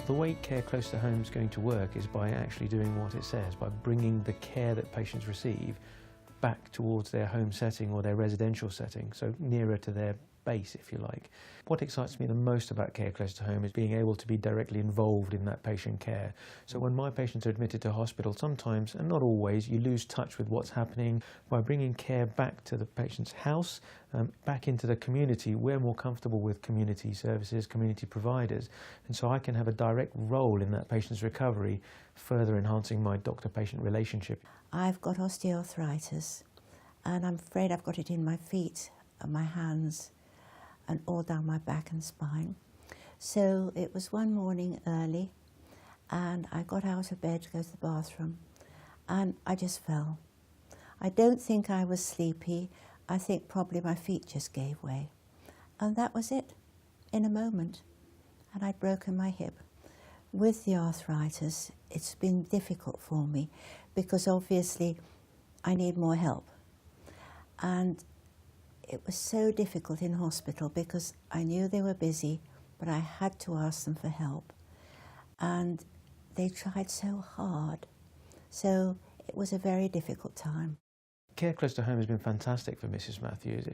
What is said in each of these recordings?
The way care close to home is going to work is by actually doing what it says, by bringing the care that patients receive back towards their home setting or their residential setting, so nearer to their base, if you like. What excites me the most about care close to home is being able to be directly involved in that patient care. So when my patients are admitted to hospital, sometimes, and not always, you lose touch with what's happening. By bringing care back to the patient's house, back into the community, we're more comfortable with community services, community providers, and so I can have a direct role in that patient's recovery, further enhancing my doctor-patient relationship. I've got osteoarthritis, and I'm afraid I've got it in my feet and my hands and all down my back and spine. So it was one morning early, and I got out of bed to go to the bathroom, and I just fell. I don't think I was sleepy. I think probably my feet just gave way. And that was it, in a moment. And I'd broken my hip. With the arthritis, it's been difficult for me because obviously I need more help. And it was so difficult in hospital because I knew they were busy, but I had to ask them for help. And they tried so hard. So it was a very difficult time. Care close to home has been fantastic for Mrs. Matthews.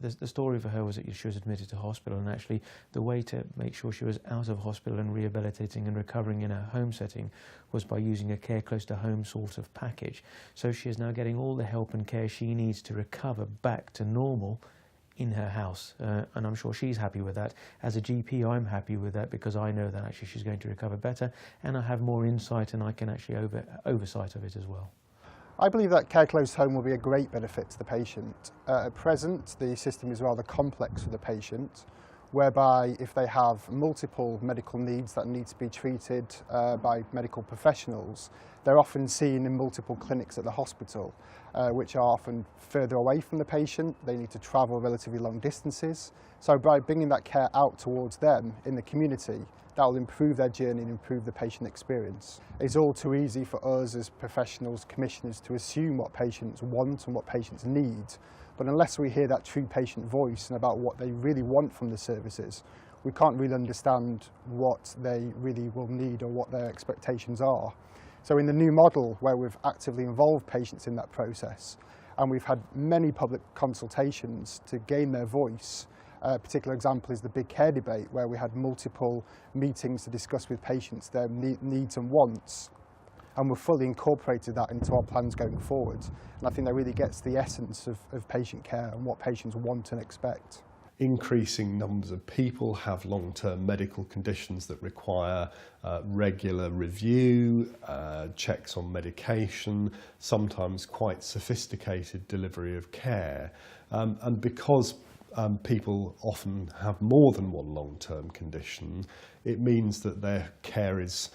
The story for her was that she was admitted to hospital, and actually the way to make sure she was out of hospital and rehabilitating and recovering in a home setting was by using a care close to home sort of package. So she is now getting all the help and care she needs to recover back to normal in her house, and I'm sure she's happy with that. As a GP, I'm happy with that because I know that actually she's going to recover better, and I have more insight and I can actually oversight of it as well. I believe that care close to home will be a great benefit to the patient. At present, the system is rather complex for the patient, whereby if they have multiple medical needs that need to be treated by medical professionals, they're often seen in multiple clinics at the hospital, which are often further away from the patient. They need to travel relatively long distances. So by bringing that care out towards them in the community, that will improve their journey and improve the patient experience. It's all too easy for us as professionals, commissioners, to assume what patients want and what patients need. But unless we hear that true patient voice and about what they really want from the services, we can't really understand what they really will need or what their expectations are. So in the new model, where we've actively involved patients in that process, and we've had many public consultations to gain their voice, a particular example is the big care debate, where we had multiple meetings to discuss with patients their needs and wants, and we've fully incorporated that into our plans going forward. And I think that really gets the essence of patient care and what patients want and expect. Increasing numbers of people have long-term medical conditions that require regular review, checks on medication, sometimes quite sophisticated delivery of care. And because people often have more than one long-term condition, it means that their care is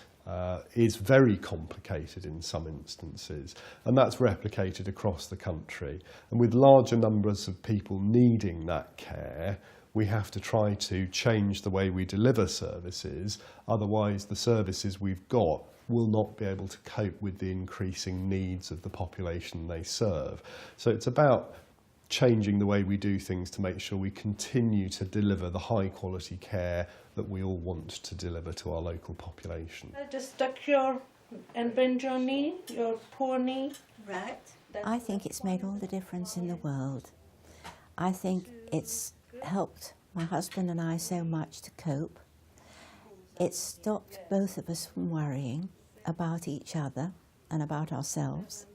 very complicated in some instances, and that's replicated across the country. And with larger numbers of people needing that care, we have to try to change the way we deliver services, otherwise the services we've got will not be able to cope with the increasing needs of the population they serve. So it's about changing the way we do things to make sure we continue to deliver the high quality care that we all want to deliver to our local population. Just tuck and bend your knee, your poor knee. Right. I think it's made all the difference in the world. I think it's helped my husband and I so much to cope. It's stopped both of us from worrying about each other and about ourselves.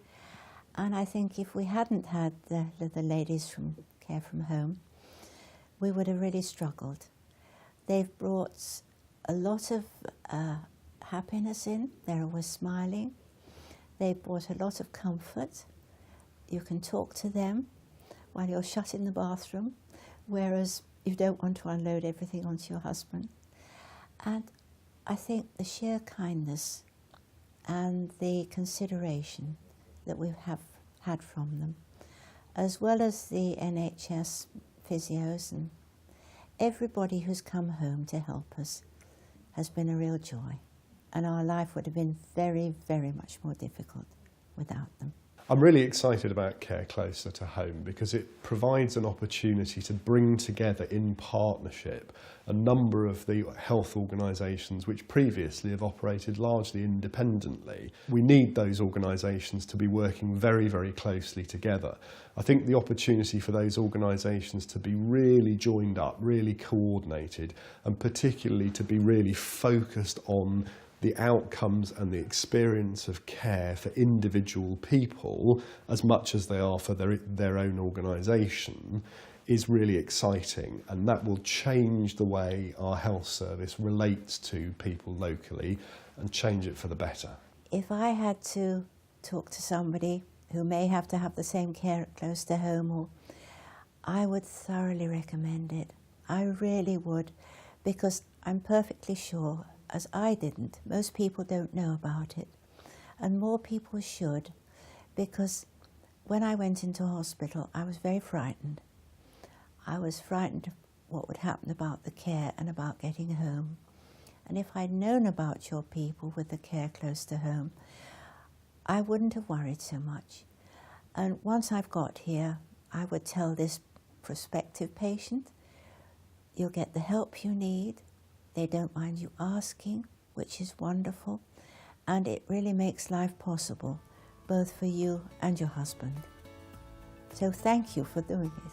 And I think if we hadn't had the ladies from Care from Home, we would have really struggled. They've brought a lot of happiness in. They're always smiling. They've brought a lot of comfort. You can talk to them while you're shut in the bathroom, whereas you don't want to unload everything onto your husband. And I think the sheer kindness and the consideration that we have had from them, as well as the NHS physios and everybody who's come home to help us, has been a real joy. And our life would have been very, very much more difficult without them. I'm really excited about Care Closer to Home because it provides an opportunity to bring together in partnership a number of the health organisations which previously have operated largely independently. We need those organisations to be working very, very closely together. I think the opportunity for those organisations to be really joined up, really coordinated, and particularly to be really focused on the outcomes and the experience of care for individual people as much as they are for their own organisation is really exciting, and that will change the way our health service relates to people locally and change it for the better. If I had to talk to somebody who may have to have the same care close to home, or I would thoroughly recommend it. I really would, because I'm perfectly sure, as I didn't, most people don't know about it, and more people should, because when I went into hospital I was very frightened. I was frightened of what would happen about the care and about getting home, and if I'd known about your people with the care close to home, I wouldn't have worried so much. And once I've got here, I would tell this prospective patient, you'll get the help you need. They don't mind you asking, which is wonderful, and it really makes life possible, both for you and your husband. So thank you for doing it.